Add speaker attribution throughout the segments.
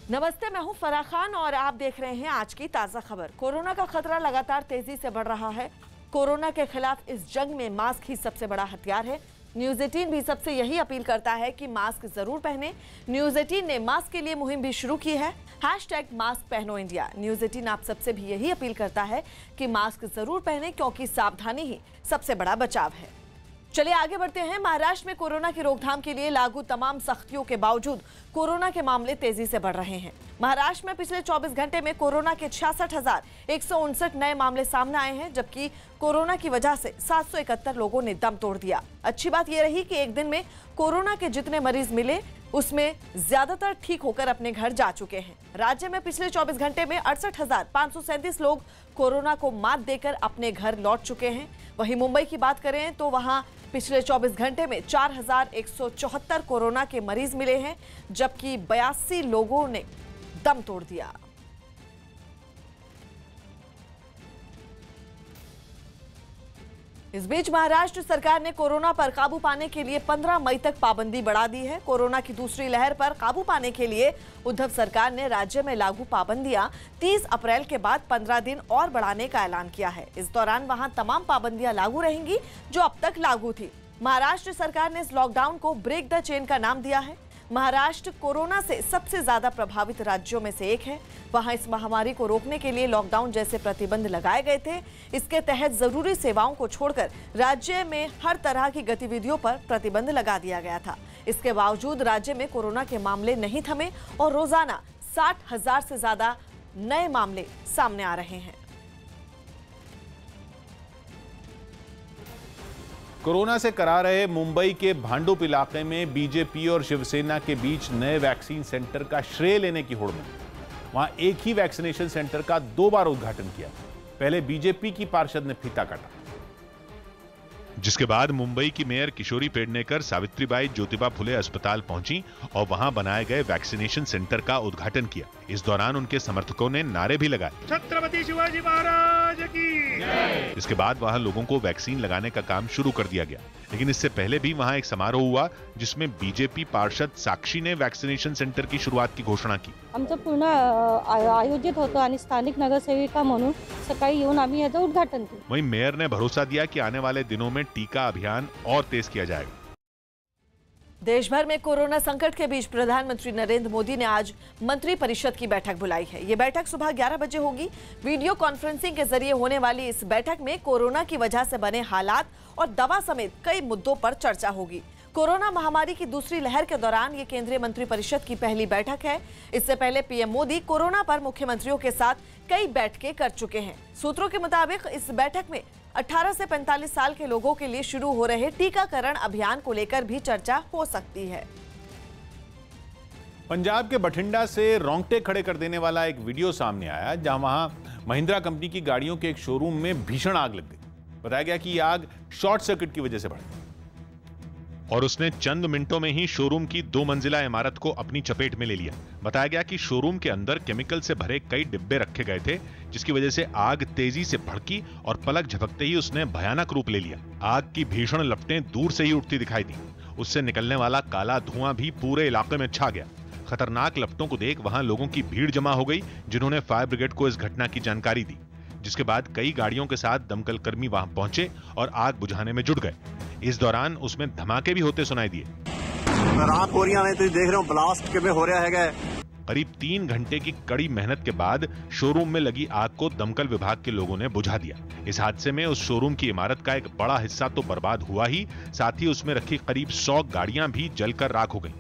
Speaker 1: नमस्ते, मैं हूं फराह खान और आप देख रहे हैं आज की ताजा खबर। कोरोना का खतरा लगातार तेजी से बढ़ रहा है। कोरोना के खिलाफ इस जंग में मास्क ही सबसे बड़ा हथियार है। न्यूज 18 भी सबसे यही अपील करता है कि मास्क जरूर पहने। न्यूज 18 ने मास्क के लिए मुहिम भी शुरू की है, #मास्क पहनो इंडिया। न्यूज 18 आप सबसे भी यही अपील करता है कि मास्क जरूर पहने, क्योंकि सावधानी ही सबसे बड़ा बचाव है। चलिए आगे बढ़ते हैं। महाराष्ट्र में कोरोना की रोकथाम के लिए लागू तमाम सख्तियों के बावजूद कोरोना के मामले तेजी से बढ़ रहे हैं। महाराष्ट्र में पिछले 24 घंटे में कोरोना के 66,159 नए मामले सामने आए हैं, जबकि कोरोना की वजह से 771 लोगों ने दम तोड़ दिया। अच्छी बात यह रही कि एक दिन में कोरोना के जितने मरीज मिले उसमें ज्यादातर ठीक होकर अपने घर जा चुके हैं। राज्य में पिछले 24 घंटे में 68,537 लोग कोरोना को मात देकर अपने घर लौट चुके हैं। वहीं मुंबई की बात करें तो वहां पिछले 24 घंटे में 4,174 कोरोना के मरीज मिले हैं, जबकि 82 लोगों ने दम तोड़ दिया। इस बीच महाराष्ट्र सरकार ने कोरोना पर काबू पाने के लिए 15 मई तक पाबंदी बढ़ा दी है। कोरोना की दूसरी लहर पर काबू पाने के लिए उद्धव सरकार ने राज्य में लागू पाबंदियां 30 अप्रैल के बाद 15 दिन और बढ़ाने का ऐलान किया है। इस दौरान वहां तमाम पाबंदियां लागू रहेंगी जो अब तक लागू थी। महाराष्ट्र सरकार ने इस लॉकडाउन को ब्रेक द चेन का नाम दिया है। महाराष्ट्र कोरोना से सबसे ज्यादा प्रभावित राज्यों में से एक है। वहां इस महामारी को रोकने के लिए लॉकडाउन जैसे प्रतिबंध लगाए गए थे। इसके तहत जरूरी सेवाओं को छोड़कर राज्य में हर तरह की गतिविधियों पर प्रतिबंध लगा दिया गया था। इसके बावजूद राज्य में कोरोना के मामले नहीं थमे और रोजाना 60,000 से ज्यादा नए मामले सामने आ रहे हैं।
Speaker 2: कोरोना से करा रहे मुंबई के भांडुप इलाके में बीजेपी और शिवसेना के बीच नए वैक्सीन सेंटर का श्रेय लेने की होड़ में वहां एक ही वैक्सीनेशन सेंटर का 2 बार उद्घाटन किया। पहले बीजेपी की पार्षद ने फीता काटा,
Speaker 3: जिसके बाद मुंबई की मेयर किशोरी पेडनेकर सावित्रीबाई ज्योतिबा फुले अस्पताल पहुंची और वहां बनाए गए वैक्सीनेशन सेंटर का उद्घाटन किया। इस दौरान उनके समर्थकों ने नारे भी लगाए,
Speaker 4: छत्रपति शिवाजी महाराज की जय।
Speaker 3: इसके बाद वहां लोगों को वैक्सीन लगाने का काम शुरू कर दिया गया। लेकिन इससे पहले भी वहां एक समारोह हुआ जिसमें बीजेपी पार्षद साक्षी ने वैक्सीनेशन सेंटर की शुरुआत की घोषणा की।
Speaker 5: आमचं पूर्ण आयोजित होतं आणि स्थानिक नगरसेविका म्हणून सकाळी येऊन आम्ही याचं उद्घाटन केलं।
Speaker 3: वहीं मेयर ने भरोसा दिया कि आने वाले दिनों में टीका अभियान और तेज किया जाएगा।
Speaker 1: देश भर में कोरोना संकट के बीच प्रधानमंत्री नरेंद्र मोदी ने आज मंत्री परिषद की बैठक बुलाई है। ये बैठक सुबह 11 बजे होगी। वीडियो कॉन्फ्रेंसिंग के जरिए होने वाली इस बैठक में कोरोना की वजह से बने हालात और दवा समेत कई मुद्दों पर चर्चा होगी। कोरोना महामारी की दूसरी लहर के दौरान ये केंद्रीय मंत्रिपरिषद की पहली बैठक है। इससे पहले पीएम मोदी कोरोना पर मुख्यमंत्रियों के साथ कई बैठकें कर चुके हैं। सूत्रों के मुताबिक इस बैठक में 18 से 45 साल के लोगों के लिए शुरू हो रहे टीकाकरण अभियान को लेकर भी चर्चा हो सकती है।
Speaker 2: पंजाब के बठिंडा से रोंगटे खड़े कर देने वाला एक वीडियो सामने आया, जहां वहां महिंद्रा कंपनी की गाड़ियों के एक शोरूम में भीषण आग लग गई। बताया गया कि यह आग शॉर्ट सर्किट की वजह से भड़की
Speaker 3: और उसने चंद मिनटों में ही शोरूम की 2 मंजिला इमारत को अपनी चपेट में ले लिया। बताया गया कि शोरूम के अंदर केमिकल से भरे कई डिब्बे रखे गए थे, जिसकी वजह से आग तेजी से भड़की और पलक झपकते ही उसने भयानक रूप ले लिया। आग की भीषण लपटें दूर से ही उठती दिखाई दी। उससे निकलने वाला काला धुआं भी पूरे इलाके में छा गया। खतरनाक लपटों को देख वहां लोगों की भीड़ जमा हो गई, जिन्होंने फायर ब्रिगेड को इस घटना की जानकारी दी, जिसके बाद कई गाड़ियों के साथ दमकल कर्मी वहां पहुंचे और आग बुझाने में जुट गए। इस दौरान उसमें धमाके भी होते सुनाई दिए।
Speaker 6: रात हो रही है, तुम देख रहे हो ब्लास्ट किਵੇਂ हो रहा है।
Speaker 3: करीब 3 घंटे की कड़ी मेहनत के बाद शोरूम में लगी आग को दमकल विभाग के लोगों ने बुझा दिया। इस हादसे में उस शोरूम की इमारत का एक बड़ा हिस्सा तो बर्बाद हुआ ही, साथ ही उसमें रखी करीब 100 गाड़ियां भी जलकर राख हो गईं।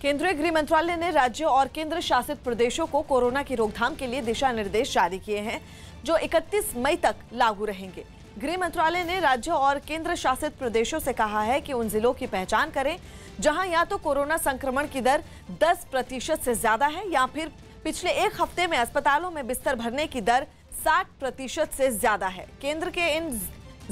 Speaker 1: केंद्रीय गृह मंत्रालय ने राज्यों और केंद्र शासित प्रदेशों को कोरोना की रोकथाम के लिए दिशा निर्देश जारी किए हैं, जो 31 मई तक लागू रहेंगे। गृह मंत्रालय ने राज्यों और केंद्र शासित प्रदेशों से कहा है कि उन जिलों की पहचान करें जहां या तो कोरोना संक्रमण की दर 10% से ज्यादा है या फिर पिछले एक हफ्ते में अस्पतालों में बिस्तर भरने की दर 60% से ज्यादा है। केंद्र के इन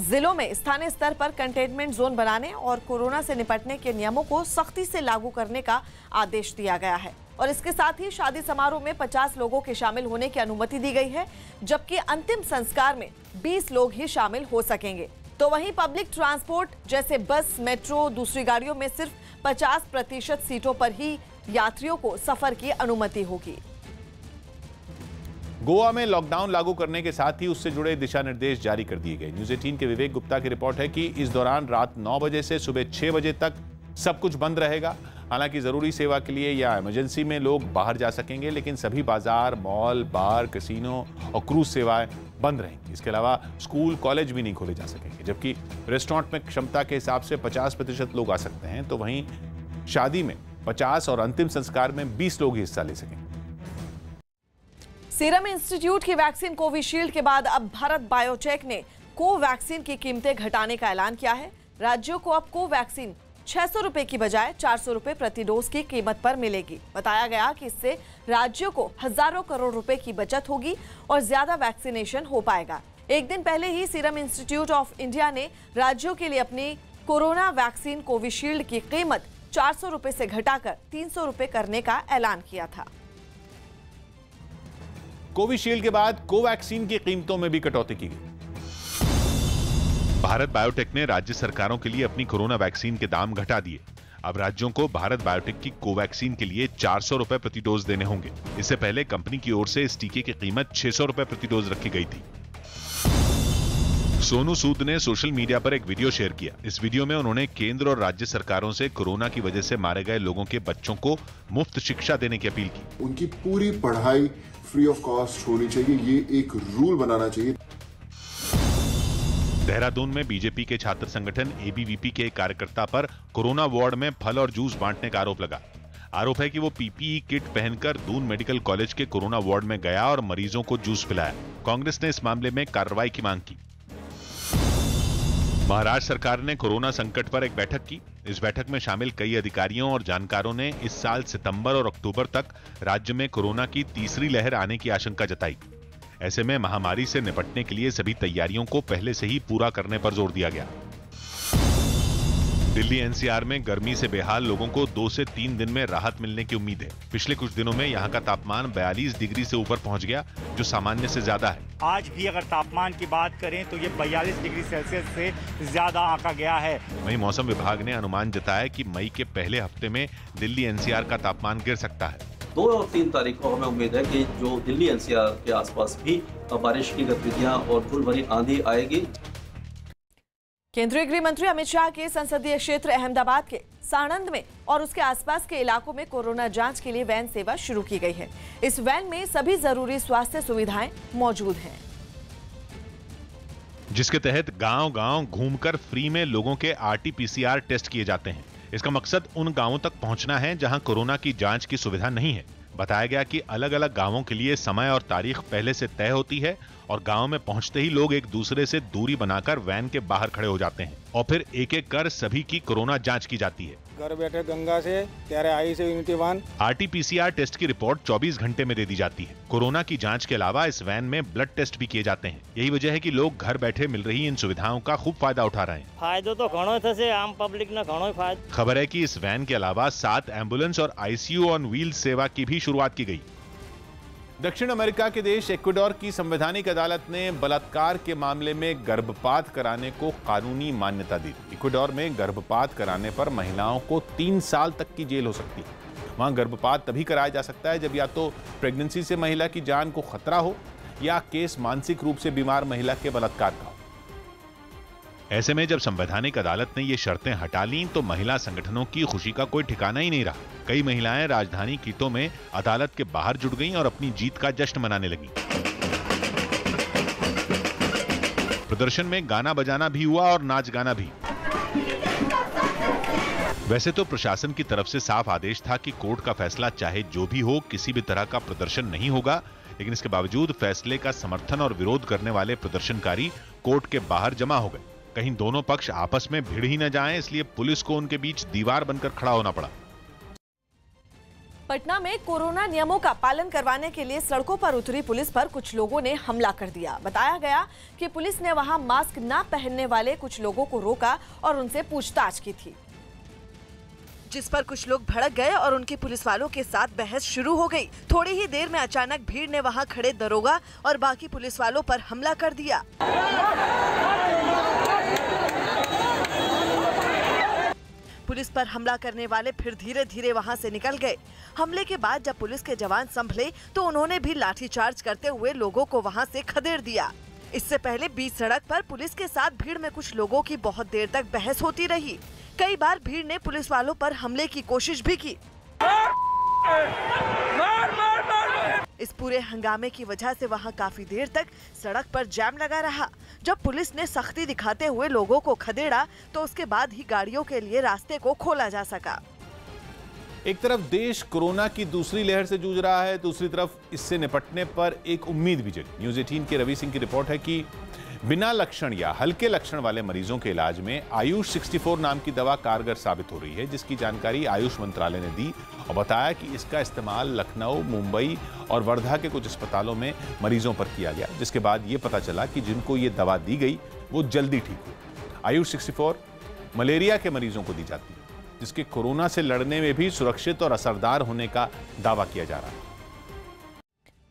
Speaker 1: जिलों में स्थानीय स्तर पर कंटेनमेंट जोन बनाने और कोरोना से निपटने के नियमों को सख्ती से लागू करने का आदेश दिया गया है और इसके साथ ही शादी समारोह में 50 लोगों के शामिल होने की अनुमति दी गई है, जबकि अंतिम संस्कार में 20 लोग ही शामिल हो सकेंगे। तो वहीं पब्लिक ट्रांसपोर्ट जैसे बस, मेट्रो, दूसरी गाड़ियों में सिर्फ 50% सीटों पर ही यात्रियों को सफर की अनुमति होगी।
Speaker 2: गोवा में लॉकडाउन लागू करने के साथ ही उससे जुड़े दिशा निर्देश जारी कर दिए गए। न्यूज़ 18 के विवेक गुप्ता की रिपोर्ट है कि इस दौरान रात 9 बजे से सुबह 6 बजे तक सब कुछ बंद रहेगा। हालांकि जरूरी सेवा के लिए या इमरजेंसी में लोग बाहर जा सकेंगे, लेकिन सभी बाजार, मॉल, बार, कैसीनो और क्रूज सेवाएं बंद रहेंगी। इसके अलावा स्कूल, कॉलेज भी नहीं खोले जा सकेंगे। जबकि रेस्टोरेंट में क्षमता के हिसाब से 50% लोग आ सकते हैं, तो वहीं शादी में 50 और अंतिम संस्कार में 20 लोग ही हिस्सा ले सकेंगे।
Speaker 1: सीरम इंस्टीट्यूट की वैक्सीन कोविशील्ड के बाद अब भारत बायोटेक ने कोवैक्सीन की कीमतें घटाने का ऐलान किया है। राज्यों को अब कोवैक्सीन 600 रुपए की बजाय 400 रुपए प्रति डोज की कीमत पर मिलेगी। बताया गया कि इससे राज्यों को हजारों करोड़ रुपए की बचत होगी और ज्यादा वैक्सीनेशन हो पाएगा। एक दिन पहले ही सीरम इंस्टीट्यूट ऑफ इंडिया ने राज्यों के लिए अपनी कोरोना वैक्सीन कोविशील्ड की कीमत 400 रुपए से घटाकर 300 रुपए करने का ऐलान किया था।
Speaker 2: कोविशील्ड के बाद कोवैक्सीन की कीमतों में भी कटौती की गई।
Speaker 3: भारत बायोटेक ने राज्य सरकारों के लिए अपनी कोरोना वैक्सीन के दाम घटा दिए। अब राज्यों को भारत बायोटेक की कोवैक्सीन के लिए 400 रुपए प्रति डोज देने होंगे। इससे पहले कंपनी की ओर से इस टीके की कीमत 600 रुपए प्रति डोज रखी गई थी। सोनू सूद ने सोशल मीडिया पर एक वीडियो शेयर किया। इस वीडियो में उन्होंने केंद्र और राज्य सरकारों से कोरोना की वजह से मारे गए लोगों के बच्चों को मुफ्त शिक्षा देने की अपील की।
Speaker 7: उनकी पूरी पढ़ाई फ्री ऑफ कॉस्ट होनी चाहिए, ये एक रूल बनाना चाहिए।
Speaker 3: देहरादून में बीजेपी के छात्र संगठन एबीवीपी के एक कार्यकर्ता पर कोरोना वार्ड में फल और जूस बांटने का आरोप लगा। आरोप है कि वो पीपीई किट पहनकर दून मेडिकल कॉलेज के कोरोना वार्ड में गया और मरीजों को जूस पिलाया। कांग्रेस ने इस मामले में कार्रवाई की मांग की। महाराष्ट्र सरकार ने कोरोना संकट पर एक बैठक की। इस बैठक में शामिल कई अधिकारियों और जानकारों ने इस साल सितंबर और अक्टूबर तक राज्य में कोरोना की तीसरी लहर आने की आशंका जताई। ऐसे में महामारी से निपटने के लिए सभी तैयारियों को पहले से ही पूरा करने पर जोर दिया गया। दिल्ली एनसीआर में गर्मी से बेहाल लोगों को 2 से 3 दिन में राहत मिलने की उम्मीद है। पिछले कुछ दिनों में यहां का तापमान 42 डिग्री से ऊपर पहुंच गया, जो सामान्य से ज्यादा है।
Speaker 8: आज भी अगर तापमान की बात करें तो ये 42 डिग्री सेल्सियस से ज्यादा आंका गया है।
Speaker 3: वहीं मौसम विभाग ने अनुमान जताया कि मई के पहले हफ्ते में दिल्ली एनसीआर का तापमान गिर सकता है।
Speaker 9: 2 और 3 तारीख को हमें उम्मीद है कि जो दिल्ली एनसीआर के आसपास भी बारिश की गतिविधियां और धूल भरी आंधी आएगी।
Speaker 1: केंद्रीय गृह मंत्री अमित शाह के संसदीय क्षेत्र अहमदाबाद के साणंद में और उसके आसपास के इलाकों में कोरोना जांच के लिए वैन सेवा शुरू की गई है। इस वैन में सभी जरूरी स्वास्थ्य सुविधाएं मौजूद हैं,
Speaker 3: जिसके तहत गांव-गांव घूमकर फ्री में लोगों के आरटी-पीसीआर टेस्ट किए जाते हैं। इसका मकसद उन गांवों तक पहुंचना है जहां कोरोना की जांच की सुविधा नहीं है। बताया गया कि अलग-अलग गांवों के लिए समय और तारीख पहले से तय होती है और गांव में पहुंचते ही लोग एक दूसरे से दूरी बनाकर वैन के बाहर खड़े हो जाते हैं और फिर एक-एक कर सभी की कोरोना जांच की जाती है।
Speaker 10: घर बैठे गंगा से, त्यारे आई से यूनिटी 1
Speaker 3: आरटी-पीसीआर टेस्ट की रिपोर्ट 24 घंटे में दे दी जाती है। कोरोना की जांच के अलावा इस वैन में ब्लड टेस्ट भी किए जाते हैं। यही वजह है कि लोग घर बैठे मिल रही इन सुविधाओं का खूब फायदा उठा रहे हैं।
Speaker 11: फायदो तो घणो थशे, आम पब्लिक ने घणो फायदो।
Speaker 3: खबर है कि इस वैन के अलावा 7 एम्बुलेंस और आईसीयू ऑन व्हील सेवा की भी शुरुआत की गई।
Speaker 2: दक्षिण अमेरिका के देश इक्वाडोर की संवैधानिक अदालत ने बलात्कार के मामले में गर्भपात कराने को कानूनी मान्यता दी। इक्वाडोर में गर्भपात कराने पर महिलाओं को 3 साल तक की जेल हो सकती है। वहां गर्भपात तभी कराया जा सकता है जब या तो प्रेगनेंसी से महिला की जान को खतरा हो या केस मानसिक रूप से बीमार महिला के बलात्कार का हो।
Speaker 3: ऐसे में जब संवैधानिक अदालत ने ये शर्तें हटा लीं तो महिला संगठनों की खुशी का कोई ठिकाना ही नहीं रहा। कई महिलाएं राजधानी कीतो में अदालत के बाहर जुट गईं और अपनी जीत का जश्न मनाने लगीं। प्रदर्शन में गाना बजाना भी हुआ और नाच गाना भी। वैसे तो प्रशासन की तरफ से साफ आदेश था कि कोर्ट का फैसला चाहे जो भी हो, किसी भी तरह का प्रदर्शन नहीं होगा, लेकिन इसके बावजूद फैसले का समर्थन और विरोध करने वाले प्रदर्शनकारी कोर्ट के बाहर जमा हो गए। कहीं दोनों पक्ष आपस में भिड़ ही न जाएं, इसलिए पुलिस को उनके बीच दीवार बनकर खड़ा होना पड़ा।
Speaker 1: पटना में कोरोना नियमों का पालन करवाने के लिए सड़कों पर उतरी पुलिस पर कुछ लोगों ने हमला कर दिया। बताया गया कि पुलिस ने वहां मास्क न पहनने वाले कुछ लोगों को रोका और उनसे पूछताछ की थी, जिस पर कुछ लोग भड़क गए और उनके पुलिस वालों के साथ बहस शुरू हो गई। थोड़ी ही देर में अचानक भीड़ ने वहां खड़े दरोगा और बाकी पुलिस वालों पर हमला कर दिया। पुलिस पर हमला करने वाले फिर धीरे धीरे वहां से निकल गए। हमले के बाद जब पुलिस के जवान संभले तो उन्होंने भी लाठीचार्ज करते हुए लोगों को वहां से खदेड़ दिया। इससे पहले बीच सड़क पर पुलिस के साथ भीड़ में कुछ लोगों की बहुत देर तक बहस होती रही। कई बार भीड़ ने पुलिस वालों पर हमले की कोशिश भी की। इस पूरे हंगामे की वजह से वहां काफी देर तक सड़क पर जाम लगा रहा। जब पुलिस ने सख्ती दिखाते हुए लोगों को खदेड़ा तो उसके बाद ही गाड़ियों के लिए रास्ते को खोला जा सका।
Speaker 2: एक तरफ देश कोरोना की दूसरी लहर से जूझ रहा है, दूसरी तरफ इससे निपटने पर एक उम्मीद भी जगी। न्यूज़ 18 के रवि सिंह की रिपोर्ट है कि बिना लक्षण या हल्के लक्षण वाले मरीजों के इलाज में आयुष 64 नाम की दवा कारगर साबित हो रही है, जिसकी जानकारी आयुष मंत्रालय ने दी और बताया कि इसका इस्तेमाल लखनऊ, मुंबई और वर्धा के कुछ अस्पतालों में मरीजों पर किया गया, जिसके बाद ये पता चला कि जिनको ये दवा दी गई वो जल्दी ठीक हुए। आयुष 64 मलेरिया के मरीजों को दी जाती है, जिसके कोरोना से लड़ने में भी सुरक्षित और असरदार होने का दावा किया जा रहा है।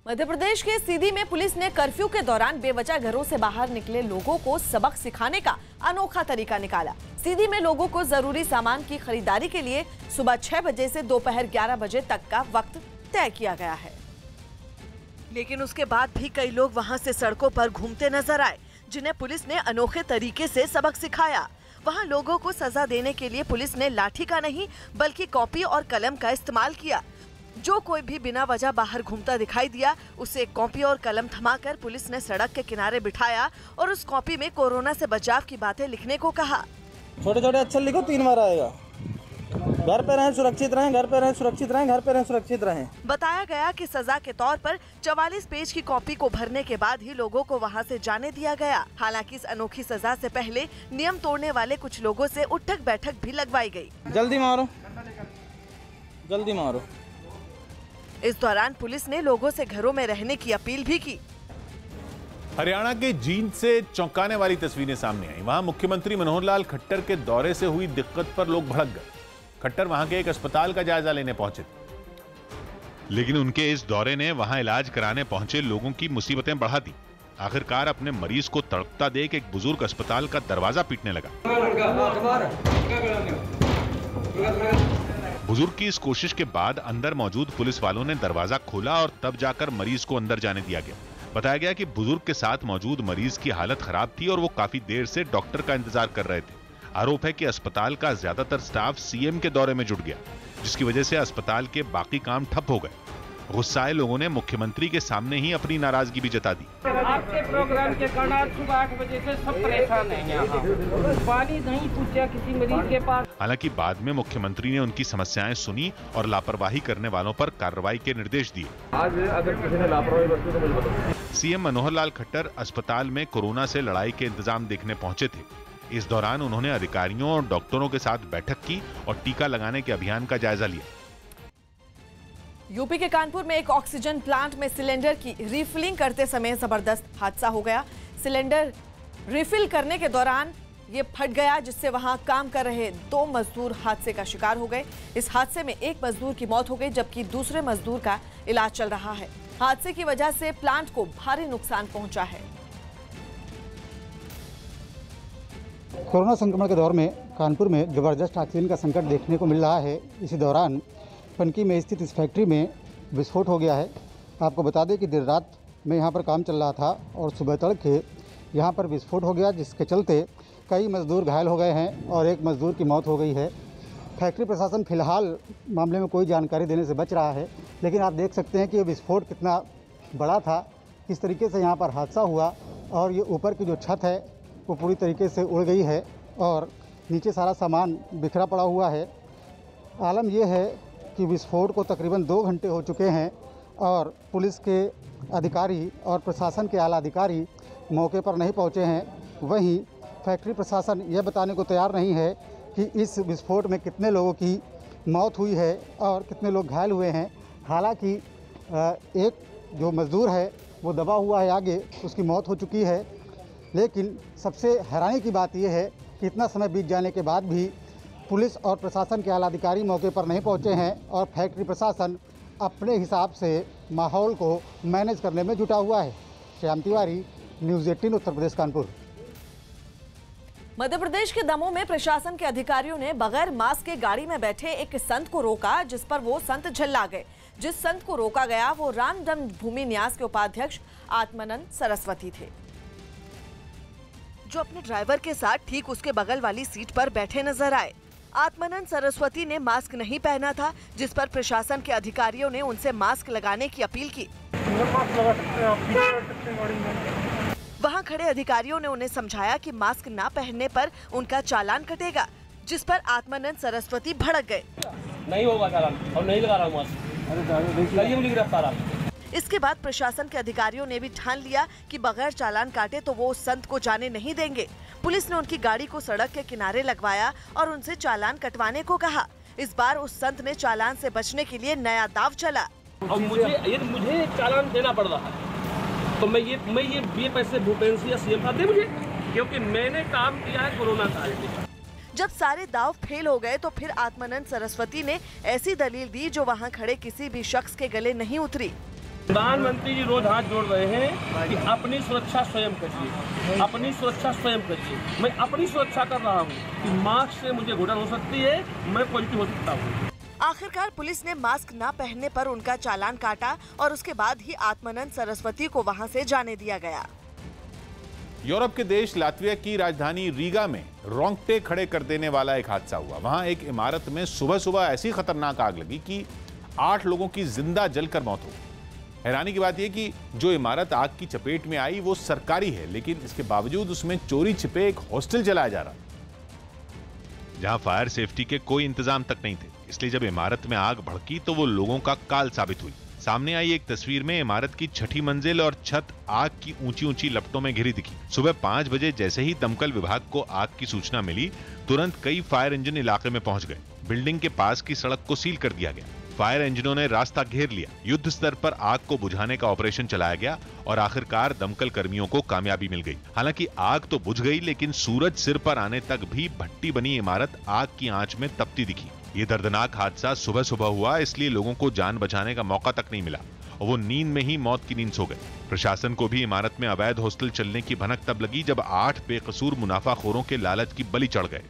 Speaker 1: मध्य प्रदेश के सीधी में पुलिस ने कर्फ्यू के दौरान बेवजह घरों से बाहर निकले लोगों को सबक सिखाने का अनोखा तरीका निकाला। सीधी में लोगों को जरूरी सामान की खरीदारी के लिए सुबह 6 बजे से दोपहर 11 बजे तक का वक्त तय किया गया है, लेकिन उसके बाद भी कई लोग वहां से सड़कों पर घूमते नजर आए, जिन्हें पुलिस ने अनोखे तरीके से सबक सिखाया। वहां लोगों को सजा देने के लिए पुलिस ने लाठी का नहीं बल्कि कॉपी और कलम का इस्तेमाल किया। जो कोई भी बिना वजह बाहर घूमता दिखाई दिया, उसे कॉपी और कलम थमाकर पुलिस ने सड़क के किनारे बिठाया और उस कॉपी में कोरोना से बचाव की बातें लिखने को कहा।
Speaker 10: छोटे छोटे अक्षर लिखो, 3 बार आएगा। घर पे रहें, सुरक्षित रहें, घर पे रहें, सुरक्षित रहें, घर पे रहें, सुरक्षित रहें।
Speaker 1: बताया गया कि सजा के तौर पर 44 पेज की कॉपी को भरने के बाद ही लोगों को वहां से जाने दिया गया। हालांकि इस अनोखी सजा से पहले नियम तोड़ने वाले कुछ लोगों से उठक बैठक भी लगवाई गई।
Speaker 10: जल्दी मारो, जल्दी मारो।
Speaker 1: इस दौरान पुलिस ने लोगों से घरों में रहने की अपील भी की।
Speaker 2: हरियाणा के जींद से चौंकाने वाली तस्वीरें सामने आई। वहां मुख्यमंत्री मनोहर लाल खट्टर के दौरे से हुई दिक्कत पर लोग भड़क गए। खट्टर वहां के एक अस्पताल का जायजा लेने पहुंचे,
Speaker 3: लेकिन उनके इस दौरे ने वहां इलाज कराने पहुंचे लोगों की मुसीबतें बढ़ा दी। आखिरकार अपने मरीज को तड़पता देख एक बुजुर्ग अस्पताल का दरवाजा पीटने लगा। बुजुर्ग की इस कोशिश के बाद अंदर मौजूद पुलिस वालों ने दरवाजा खोला और तब जाकर मरीज को अंदर जाने दिया गया। बताया गया कि बुजुर्ग के साथ मौजूद मरीज की हालत खराब थी और वो काफी देर से डॉक्टर का इंतजार कर रहे थे। आरोप है कि अस्पताल का ज्यादातर स्टाफ सीएम के दौरे में जुट गया, जिसकी वजह से अस्पताल के बाकी काम ठप हो गए। गुस्साए लोगों ने मुख्यमंत्री के सामने ही अपनी नाराजगी भी जता दी।
Speaker 11: आपके प्रोग्राम के कारण सुबह 8 बजे से सब परेशान हैं यहाँ। पानी नहीं पूछा किसी मरीज के पास।
Speaker 3: हालांकि बाद में मुख्यमंत्री ने उनकी समस्याएं सुनी और लापरवाही करने वालों पर कार्रवाई के निर्देश दिए।
Speaker 12: आज अगर किसी ने लापरवाही बरती तो मुझे बताओ।
Speaker 3: सीएम मनोहर लाल खट्टर अस्पताल में कोरोना से लड़ाई के इंतजाम देखने पहुंचे थे। इस दौरान उन्होंने अधिकारियों और डॉक्टरों के साथ बैठक की और टीका लगाने के अभियान का जायजा लिया।
Speaker 1: यूपी के कानपुर में एक ऑक्सीजन प्लांट में सिलेंडर की रिफिलिंग करते समय जबरदस्त हादसा हो गया। सिलेंडर रिफिल करने के दौरान ये फट गया, जिससे वहां काम कर रहे 2 मजदूर हादसे का शिकार हो गए। इस हादसे में एक मजदूर की मौत हो गई, जबकि दूसरे मजदूर का इलाज चल रहा है। हादसे की वजह से प्लांट को भारी नुकसान पहुंचा है।
Speaker 13: कोरोना संक्रमण के दौर में कानपुर में जबरदस्त ऑक्सीजन का संकट देखने को मिल रहा है। इसी दौरान पनकी में स्थित इस फैक्ट्री में विस्फोट हो गया है। आपको बता दें कि देर रात में यहाँ पर काम चल रहा था और सुबह तड़के यहाँ पर विस्फोट हो गया, जिसके चलते कई मजदूर घायल हो गए हैं और एक मजदूर की मौत हो गई है। फैक्ट्री प्रशासन फिलहाल मामले में कोई जानकारी देने से बच रहा है, लेकिन आप देख सकते हैं कि ये विस्फोट कितना बड़ा था, किस तरीके से यहाँ पर हादसा हुआ और ये ऊपर की जो छत है वो पूरी तरीके से उड़ गई है और नीचे सारा सामान बिखरा पड़ा हुआ है। आलम यह है कि विस्फोट को तकरीबन 2 घंटे हो चुके हैं और पुलिस के अधिकारी और प्रशासन के आला अधिकारी मौके पर नहीं पहुंचे हैं। वहीं फैक्ट्री प्रशासन यह बताने को तैयार नहीं है कि इस विस्फोट में कितने लोगों की मौत हुई है और कितने लोग घायल हुए हैं। हालांकि एक जो मज़दूर है वो दबा हुआ है आगे, उसकी मौत हो चुकी है। लेकिन सबसे हैरानी की बात यह है कि इतना समय बीत जाने के बाद भी पुलिस और प्रशासन के आला अधिकारी मौके पर नहीं पहुंचे हैं और फैक्ट्री प्रशासन अपने हिसाब से माहौल को मैनेज करने में जुटा हुआ है। श्याम तिवारी, न्यूज़ 18 उत्तर प्रदेश कानपुर।
Speaker 1: मध्य प्रदेश के दमोह में प्रशासन के अधिकारियों ने बगैर मास्क के गाड़ी में बैठे एक संत को रोका, जिस पर वो संत झल्ला गए। जिस संत को रोका गया वो राम जन्मभूमि न्यास के उपाध्यक्ष आत्मानंद सरस्वती थे, जो अपने ड्राइवर के साथ ठीक उसके बगल वाली सीट पर बैठे नजर आए। आत्मानंद सरस्वती ने मास्क नहीं पहना था, जिस पर प्रशासन के अधिकारियों ने उनसे मास्क लगाने की अपील की। वहां खड़े अधिकारियों ने उन्हें समझाया कि मास्क ना पहनने पर उनका चालान कटेगा, जिस पर आत्मानंद सरस्वती भड़क गए।
Speaker 12: नहीं होगा चालान और नहीं लगा रहा हूं मास्क।
Speaker 1: इसके बाद प्रशासन के अधिकारियों ने भी ठान लिया कि बगैर चालान काटे तो वो उस संत को जाने नहीं देंगे। पुलिस ने उनकी गाड़ी को सड़क के किनारे लगवाया और उनसे चालान कटवाने को कहा। इस बार उस संत ने चालान से बचने के लिए नया दाव चला।
Speaker 12: और मुझे चालान देना पड़ रहा है, तो मैं ये पैसे भूपेंद्र सिंह सीएम साहब दे मुझे, क्योंकि मैंने काम किया है कोरोना काल में।
Speaker 1: जब सारे दाव फेल हो गए तो फिर आत्मानंद सरस्वती ने ऐसी दलील दी जो वहां खड़े किसी भी शख्स के गले नहीं उतरी।
Speaker 12: प्रधानमंत्री जी रोज हाथ जोड़ रहे हैं कि अपनी सुरक्षा स्वयं करिए, अपनी सुरक्षा स्वयं करिए। मैं अपनी सुरक्षा कर रहा हूँ कि मास्क से मुझे घुटन हो सकती है, मैं पॉजिटिव हो सकता हूँ।
Speaker 1: आखिरकार पुलिस ने मास्क न पहनने पर उनका चालान काटा और उसके बाद ही आत्मानंद सरस्वती को वहां से जाने दिया गया।
Speaker 2: यूरोप के देश लातविया की राजधानी रीगा में रोंगटे खड़े कर देने वाला एक हादसा हुआ। वहां एक इमारत में सुबह सुबह ऐसी खतरनाक आग लगी कि 8 लोगों की जिंदा जलकर मौत हो गई। हैरानी की बात यह कि जो इमारत आग की चपेट में आई वो सरकारी है, लेकिन इसके बावजूद उसमें चोरी छिपे एक हॉस्टल चलाया जा रहा,
Speaker 3: जहां फायर सेफ्टी के कोई इंतजाम तक नहीं थे। इसलिए जब इमारत में आग भड़की तो वो लोगों का काल साबित हुई। सामने आई एक तस्वीर में इमारत की 6ठी मंजिल और छत आग की ऊंची ऊंची लपटों में घिरी दिखी। सुबह 5 बजे जैसे ही दमकल विभाग को आग की सूचना मिली, तुरंत कई फायर इंजन इलाके में पहुंच गए। बिल्डिंग के पास की सड़क को सील कर दिया गया। फायर इंजनों ने रास्ता घेर लिया। युद्ध स्तर पर आग को बुझाने का ऑपरेशन चलाया गया और आखिरकार दमकल कर्मियों को कामयाबी मिल गई। हालांकि आग तो बुझ गई, लेकिन सूरज सिर पर आने तक भी भट्टी बनी इमारत आग की आंच में तपती दिखी। ये दर्दनाक हादसा सुबह सुबह हुआ, इसलिए लोगों को जान बचाने का मौका तक नहीं मिला और वो नींद में ही मौत की नींद सो गए। प्रशासन को भी इमारत में अवैध हॉस्टल चलने की भनक तब लगी जब 8 बेकसूर मुनाफाखोरों के लालच की बलि चढ़ गए।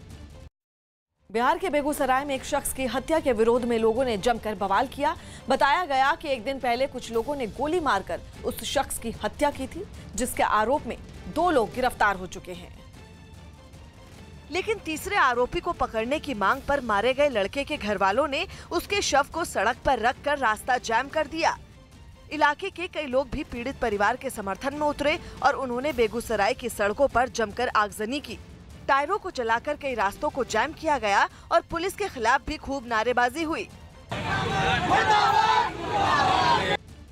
Speaker 1: बिहार के बेगूसराय में एक शख्स की हत्या के विरोध में लोगों ने जमकर बवाल किया। बताया गया कि एक दिन पहले कुछ लोगों ने गोली मारकर उस शख्स की हत्या की थी, जिसके आरोप में 2 लोग गिरफ्तार हो चुके हैं। लेकिन तीसरे आरोपी को पकड़ने की मांग पर मारे गए लड़के के घर वालों ने उसके शव को सड़क पर रखकर रास्ता जाम कर दिया। इलाके के कई लोग भी पीड़ित परिवार के समर्थन में उतरे और उन्होंने बेगूसराय की सड़कों पर जमकर आगजनी की। टायरों को चलाकर कई रास्तों को जाम किया गया और पुलिस के खिलाफ भी खूब नारेबाजी हुई।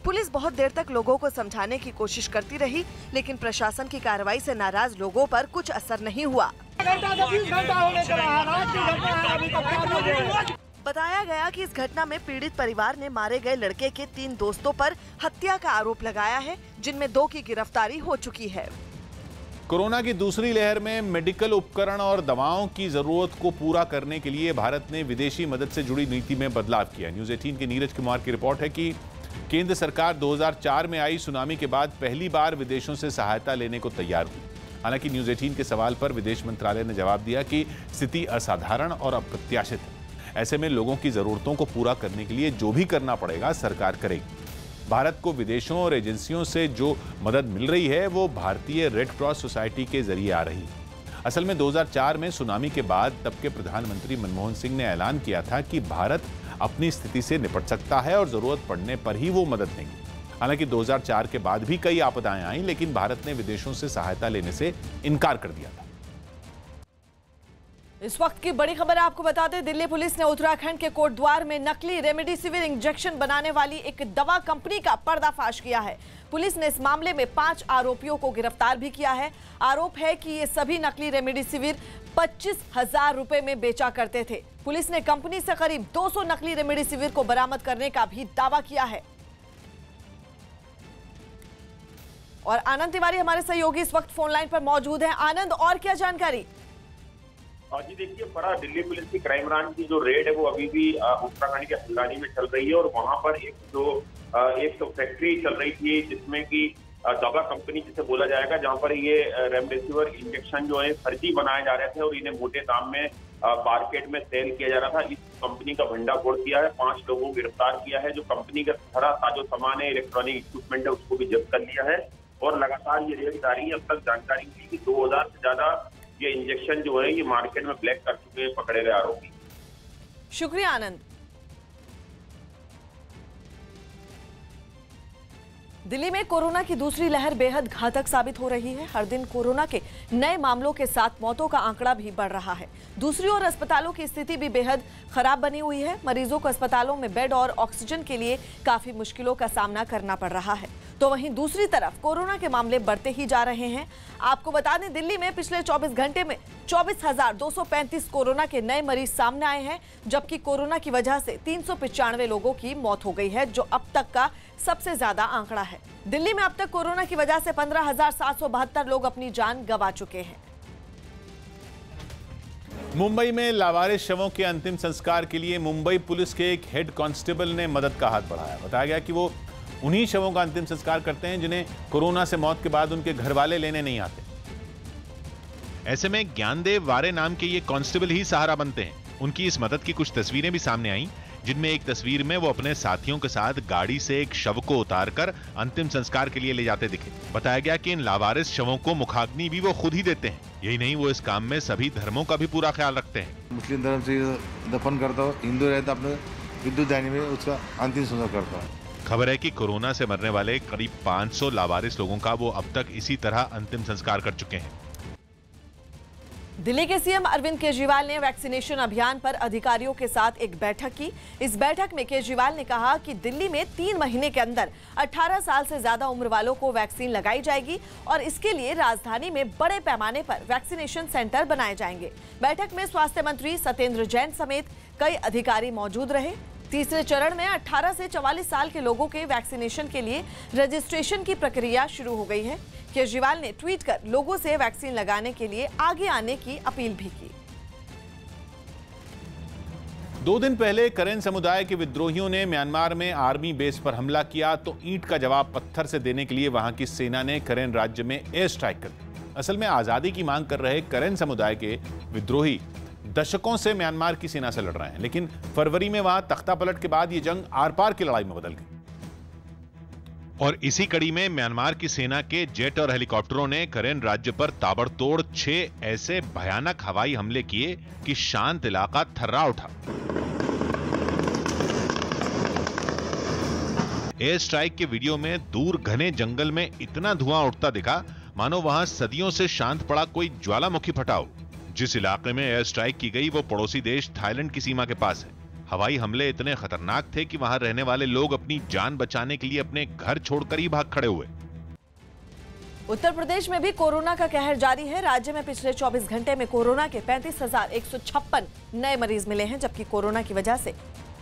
Speaker 1: पुलिस बहुत देर तक लोगों को समझाने की कोशिश करती रही, लेकिन प्रशासन की कार्रवाई से नाराज लोगों पर कुछ असर नहीं हुआ। बताया गया कि इस घटना में पीड़ित परिवार ने मारे गए लड़के के 3 दोस्तों पर हत्या का आरोप लगाया है, जिनमें 2 की गिरफ्तारी हो चुकी है।
Speaker 2: कोरोना की दूसरी लहर में मेडिकल उपकरण और दवाओं की जरूरत को पूरा करने के लिए भारत ने विदेशी मदद से जुड़ी नीति में बदलाव किया। न्यूज़ 18 के नीरज कुमार की रिपोर्ट है कि केंद्र सरकार 2004 में आई सुनामी के बाद पहली बार विदेशों से सहायता लेने को तैयार हुई। हालांकि न्यूज़ 18 के सवाल पर विदेश मंत्रालय ने जवाब दिया कि स्थिति असाधारण और अप्रत्याशित है। ऐसे में लोगों की जरूरतों को पूरा करने के लिए जो भी करना पड़ेगा सरकार करेगी। भारत को विदेशों और एजेंसियों से जो मदद मिल रही है वो भारतीय रेड क्रॉस सोसाइटी के जरिए आ रही है। असल में 2004 में सुनामी के बाद तब के प्रधानमंत्री मनमोहन सिंह ने ऐलान किया था कि भारत अपनी स्थिति से निपट सकता है और जरूरत पड़ने पर ही वो मदद देंगे। हालांकि 2004 के बाद भी कई आपदाएं आईं, लेकिन भारत ने विदेशों से सहायता लेने से इनकार कर दिया था।
Speaker 1: इस वक्त की बड़ी खबर आपको बता दें, दिल्ली पुलिस ने उत्तराखंड के कोटद्वार में नकली रेमडेसिविर इंजेक्शन बनाने वाली एक दवा कंपनी का पर्दाफाश किया है। पुलिस ने इस मामले में 5 आरोपियों को गिरफ्तार भी किया है। आरोप है कि ये सभी नकली रेमडेसिविर 25,000 रुपए में बेचा करते थे। पुलिस ने कंपनी से करीब 200 नकली रेमडेसिविर को बरामद करने का भी दावा किया है। और आनंद तिवारी हमारे सहयोगी इस वक्त फोन लाइन पर मौजूद हैं। आनंद, और क्या जानकारी?
Speaker 14: जी देखिए, बड़ा दिल्ली पुलिस की क्राइम ब्रांच की जो रेड है वो अभी भी उत्तराखंड के हल्द्वानी में चल रही है और वहां पर एक फैक्ट्री चल रही थी जिसमें कि दवा कंपनी जिसे बोला जाएगा, जहां पर ये रेमडेसिविर इंजेक्शन जो है फर्जी बनाए जा रहे थे और इन्हें मोटे दाम में मार्केट में सेल किया जा रहा था। इस कंपनी का भंडाफोड़ किया है, 5 लोगों को गिरफ्तार किया है। जो कंपनी का सारा साजो सामान है, इलेक्ट्रॉनिक इक्विपमेंट है, उसको भी जब्त कर लिया है और लगातार ये रेड जारी है। अब तक जानकारी मिली कि 2000 से ज्यादा ये इंजेक्शन जो है ये मार्केट में ब्लैक कर चुके हैं पकड़े गए आरोपी।
Speaker 1: शुक्रिया आनंद। दिल्ली में कोरोना की दूसरी लहर बेहद घातक साबित हो रही है। हर दिन कोरोना के नए मामलों के साथ मौतों का आंकड़ा भी बढ़ रहा है। दूसरी ओर अस्पतालों की स्थिति भी बेहद खराब बनी हुई है। मरीजों को अस्पतालों में बेड और ऑक्सीजन के लिए काफी मुश्किलों का सामना करना पड़ रहा है। तो वहीं दूसरी तरफ कोरोना के मामले बढ़ते ही जा रहे हैं। आपको बता दें, दिल्ली में पिछले 24 घंटे में 24,235 कोरोना के नए मरीज सामने आए हैं, जबकि कोरोना की वजह से 395 लोगों की मौत हो गई है, जो अब तक का सबसे ज्यादा आंकड़ा है। दिल्ली में अब तक कोरोना की वजह से 15,772 लोग अपनी जान गंवा चुके हैं।
Speaker 2: मुंबई में लावारिस शवों के अंतिम संस्कार के लिए मुंबई पुलिस के एक हेड कांस्टेबल ने मदद का हाथ बढ़ाया। बताया गया कि वो उन्हीं शवों का अंतिम संस्कार करते हैं जिन्हें कोरोना से मौत के बाद उनके घर वाले लेने नहीं आते।
Speaker 3: ऐसे में ज्ञानदेव वारे नाम के ये कांस्टेबल ही सहारा बनते हैं। उनकी इस मदद की कुछ तस्वीरें भी सामने आई, जिनमें एक तस्वीर में वो अपने साथियों के साथ गाड़ी से एक शव को उतारकर अंतिम संस्कार के लिए ले जाते दिखे। बताया गया कि इन लावारिस शवों को मुखाग्नि भी वो खुद ही देते हैं। यही नहीं, वो इस काम में सभी धर्मों का भी पूरा ख्याल रखते हैं।
Speaker 15: मुस्लिम धर्म से दफन करता हो, हिंदू रहता अपने विद्युत दानी में उसका अंतिम संस्कार करता है।
Speaker 3: खबर है कि कोरोना से मरने वाले करीब 500 लावारिस लोगों का वो अब तक इसी तरह अंतिम संस्कार कर चुके हैं।
Speaker 1: दिल्ली के सीएम अरविंद केजरीवाल ने वैक्सीनेशन अभियान पर अधिकारियों के साथ एक बैठक की। इस बैठक में केजरीवाल ने कहा कि दिल्ली में 3 महीने के अंदर 18 साल से ज्यादा उम्र वालों को वैक्सीन लगाई जाएगी और इसके लिए राजधानी में बड़े पैमाने पर वैक्सीनेशन सेंटर बनाए जाएंगे। बैठक में स्वास्थ्य मंत्री सत्येंद्र जैन समेत कई अधिकारी मौजूद रहे। तीसरे चरण में 18 से 44 साल के लोगों के वैक्सीनेशन के लिए रजिस्ट्रेशन की प्रक्रिया शुरू हो गई है। केजरीवाल ने ट्वीट कर लोगों से वैक्सीन लगाने के लिए आगे आने की अपील भी की।
Speaker 2: 2 दिन पहले करेन समुदाय के विद्रोहियों ने म्यांमार में आर्मी बेस पर हमला किया तो ईंट का जवाब पत्थर से देने के लिए वहां की सेना ने करेन राज्य में एयर स्ट्राइक कर दी। असल में आजादी की मांग कर रहे करेन समुदाय के विद्रोही दशकों से म्यांमार की सेना से लड़ रहे हैं, लेकिन फरवरी में वहां तख्तापलट के बाद ये जंग आर पार की लड़ाई में बदल गई।
Speaker 3: और इसी कड़ी में म्यांमार की सेना के जेट और हेलीकॉप्टरों ने करेन राज्य पर ताबड़तोड़ 6 ऐसे भयानक हवाई हमले किए कि शांत इलाका थर्रा उठा। एयर स्ट्राइक के वीडियो में दूर घने जंगल में इतना धुआं उठता दिखा मानो वहां सदियों से शांत पड़ा कोई ज्वालामुखी फटा हो। जिस इलाके में एयर स्ट्राइक की गई वो पड़ोसी देश थाईलैंड की सीमा के पास है। हवाई हमले इतने खतरनाक थे कि वहां रहने वाले लोग अपनी जान बचाने के लिए अपने घर छोड़कर ही भाग खड़े हुए।
Speaker 1: उत्तर प्रदेश में भी कोरोना का कहर जारी है। राज्य में पिछले 24 घंटे में कोरोना के 35,156 नए मरीज मिले हैं, जबकि कोरोना की वजह से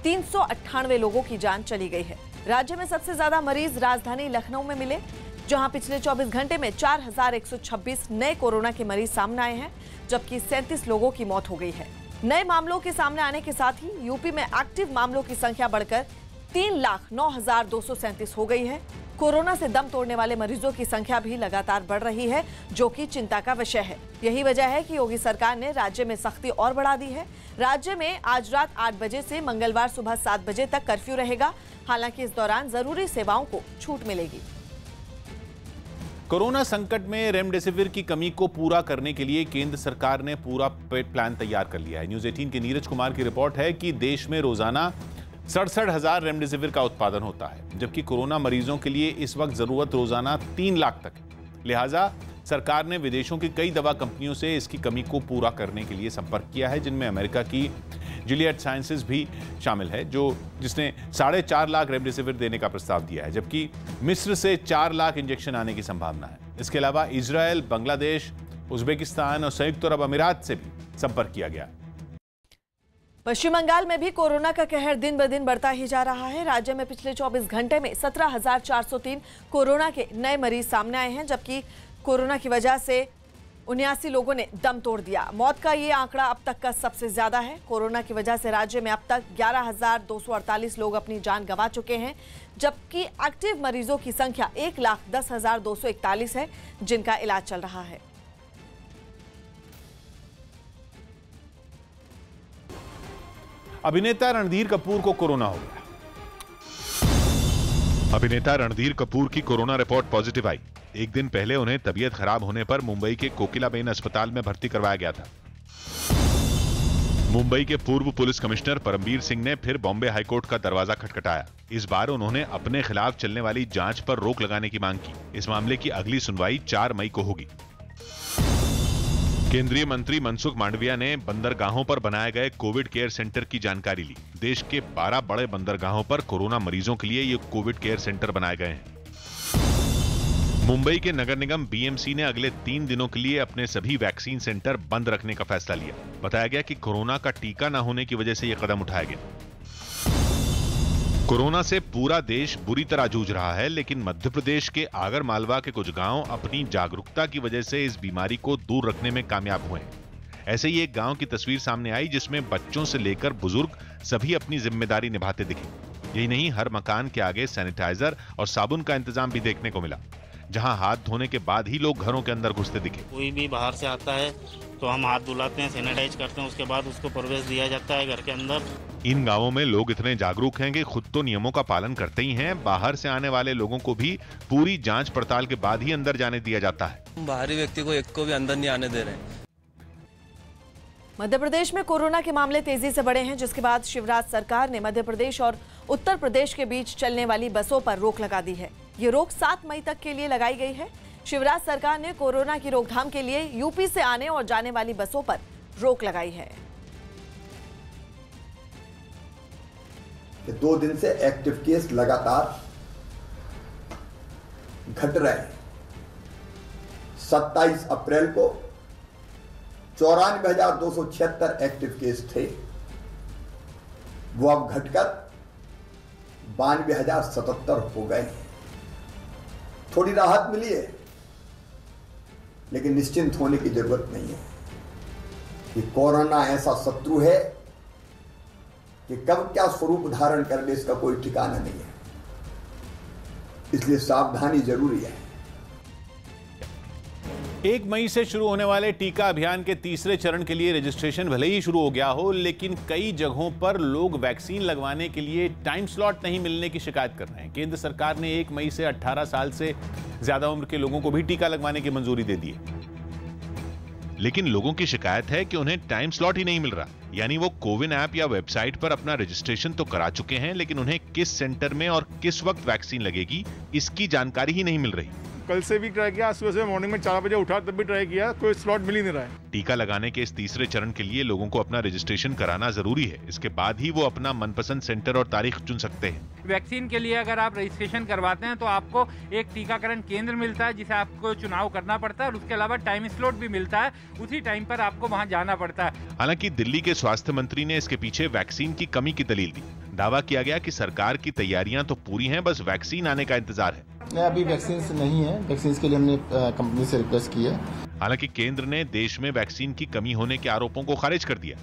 Speaker 1: 398 लोगों की जान चली गई है। राज्य में सबसे ज्यादा मरीज राजधानी लखनऊ में मिले, जहां पिछले 24 घंटे में 4,126 नए कोरोना के मरीज सामने आए हैं, जबकि 37 लोगों की मौत हो गई है। नए मामलों के सामने आने के साथ ही यूपी में एक्टिव मामलों की संख्या बढ़कर 3,09,237 हो गई है। कोरोना से दम तोड़ने वाले मरीजों की संख्या भी लगातार बढ़ रही है, जो कि चिंता का विषय है। यही वजह है कि योगी सरकार ने राज्य में सख्ती और बढ़ा दी है। राज्य में आज रात 8 बजे से मंगलवार सुबह 7 बजे तक कर्फ्यू रहेगा। हालांकि इस दौरान जरूरी सेवाओं को छूट मिलेगी।
Speaker 2: कोरोना संकट में रेमडेसिविर की कमी को पूरा करने के लिए केंद्र सरकार ने पूरा प्लान तैयार कर लिया है। न्यूज 18 के नीरज कुमार की रिपोर्ट है कि देश में रोजाना 67,000 रेमडेसिविर का उत्पादन होता है, जबकि कोरोना मरीजों के लिए इस वक्त जरूरत रोजाना 3 लाख तक है। लिहाजा सरकार ने विदेशों की कई दवा कंपनियों से इसकी कमी को पूरा करने के लिए संपर्क किया है, जिनमें अमेरिका की जिलियड साइंसेज भी शामिल है, जिसने 4.5 लाख रेमडेसिविर देने का प्रस्ताव दिया है, जबकि मिस्र से 4 लाख इंजेक्शन आने की संभावना है। इसके अलावा इजरायल, बांग्लादेश, उज्बेकिस्तान और संयुक्त अरब अमीरात से भी संपर्क किया गया।
Speaker 1: पश्चिम बंगाल में भी कोरोना का कहर दिन ब दिन बढ़ता ही जा रहा है। राज्य में पिछले 24 घंटे में 17,403 कोरोना के नए मरीज सामने आए हैं, जबकि कोरोना की वजह से 79 लोगों ने दम तोड़ दिया। मौत का ये आंकड़ा अब तक का सबसे ज्यादा है। कोरोना की वजह से राज्य में अब तक 11,248 लोग अपनी जान गंवा चुके हैं, जबकि एक्टिव मरीजों की संख्या 1,10,241 है, जिनका इलाज चल रहा है।
Speaker 2: अभिनेता रणधीर कपूर को कोरोना हो गया।
Speaker 3: अभिनेता रणधीर कपूर की कोरोना रिपोर्ट पॉजिटिव आई। एक दिन पहले उन्हें तबीयत खराब होने पर मुंबई के कोकिलाबेन अस्पताल में भर्ती करवाया गया था। मुंबई के पूर्व पुलिस कमिश्नर परमबीर सिंह ने फिर बॉम्बे हाईकोर्ट का दरवाजा खटखटाया। इस बार उन्होंने अपने खिलाफ चलने वाली जांच पर रोक लगाने की मांग की। इस मामले की अगली सुनवाई 4 मई को होगी। केंद्रीय मंत्री मनसुख मांडविया ने बंदरगाहों पर बनाए गए कोविड केयर सेंटर की जानकारी ली। देश के 12 बड़े बंदरगाहों पर कोरोना मरीजों के लिए ये कोविड केयर सेंटर बनाए गए हैं। मुंबई के नगर निगम बीएमसी ने अगले 3 दिनों के लिए अपने सभी वैक्सीन सेंटर बंद रखने का फैसला लिया। बताया गया कि कोरोना का टीका न होने की वजह से यह कदम उठाया गया। कोरोना से पूरा देश बुरी तरह जूझ रहा है, लेकिन मध्य प्रदेश के आगर मालवा के कुछ गांव अपनी जागरूकता की वजह से इस बीमारी को दूर रखने में कामयाब हुए हैं। ऐसे ही एक गांव की तस्वीर सामने आई, जिसमें बच्चों से लेकर बुजुर्ग सभी अपनी जिम्मेदारी निभाते दिखे। यही नहीं, हर मकान के आगे सैनिटाइजर और साबुन का इंतजाम भी देखने को मिला, जहां हाथ धोने के बाद ही लोग घरों के अंदर घुसते दिखे।
Speaker 16: कोई भी बाहर से आता है तो हम हाथ धुलाते हैं, सैनिटाइज करते हैं, उसके बाद उसको प्रवेश दिया जाता है घर के अंदर।
Speaker 3: इन गांवों में लोग इतने जागरूक हैं कि खुद तो नियमों का पालन करते ही हैं, बाहर से आने वाले लोगों को भी पूरी जांच पड़ताल के बाद ही अंदर जाने दिया जाता है।
Speaker 17: बाहरी व्यक्ति को एक को भी अंदर नहीं आने दे रहे।
Speaker 1: मध्य प्रदेश में कोरोना के मामले तेजी से बढ़े हैं, जिसके बाद शिवराज सरकार ने मध्य प्रदेश और उत्तर प्रदेश के बीच चलने वाली बसों पर रोक लगा दी है। ये रोक 7 मई तक के लिए लगाई गई है। शिवराज सरकार ने कोरोना की रोकथाम के लिए यूपी से आने और जाने वाली बसों पर रोक लगाई है।
Speaker 18: 2 दिन से एक्टिव केस लगातार घट रहे हैं। 27 अप्रैल को 94,276 एक्टिव केस थे, वो अब घटकर 92,077 हो गए। थोड़ी राहत मिली है, लेकिन निश्चिंत होने की जरूरत नहीं है कि कोरोना ऐसा शत्रु है कि कब क्या स्वरूप धारण कर ले इसका कोई ठिकाना नहीं है। इसलिए सावधानी जरूरी है।
Speaker 2: 1 मई से शुरू होने वाले टीका अभियान के तीसरे चरण के लिए रजिस्ट्रेशन भले ही शुरू हो गया हो, लेकिन कई जगहों पर लोग वैक्सीन लगवाने के लिए टाइम स्लॉट नहीं मिलने की शिकायत कर रहे हैं। केंद्र सरकार ने 1 मई से 18 साल से ज्यादा उम्र के लोगों को भी टीका लगवाने की मंजूरी दे दी है।
Speaker 3: लेकिन लोगों की शिकायत है कि उन्हें टाइम स्लॉट ही नहीं मिल रहा। यानी वो कोविन ऐप या वेबसाइट पर अपना रजिस्ट्रेशन तो करा चुके हैं, लेकिन उन्हें किस सेंटर में और किस वक्त वैक्सीन लगेगी, इसकी जानकारी ही नहीं मिल रही।
Speaker 4: कल से भी ट्राई किया, सुबह मॉर्निंग में 4 बजे उठा तब भी ट्राई किया, कोई स्लॉट मिल ही नहीं रहा है।
Speaker 3: टीका लगाने के इस तीसरे चरण के लिए लोगों को अपना रजिस्ट्रेशन कराना जरूरी है। इसके बाद ही वो अपना मनपसंद सेंटर और तारीख चुन सकते हैं।
Speaker 11: वैक्सीन के लिए अगर आप रजिस्ट्रेशन करवाते हैं तो आपको एक टीकाकरण केंद्र मिलता है, जिसे आपको चुनाव करना पड़ता है, और उसके अलावा टाइम स्लॉट भी मिलता है। उसी टाइम पर आपको वहां जाना पड़ता है।
Speaker 3: हालांकि दिल्ली के स्वास्थ्य मंत्री ने इसके पीछे वैक्सीन की कमी की दलील दी। दावा किया गया कि सरकार की तैयारियां तो पूरी हैं, बस वैक्सीन आने का इंतजार है।
Speaker 19: अभी वैक्सीन नहीं है, वैक्सीन के लिए हमने कंपनी से रिक्वेस्ट की है।
Speaker 3: हालांकि केंद्र ने देश में वैक्सीन की कमी होने के आरोपों को खारिज कर दिया।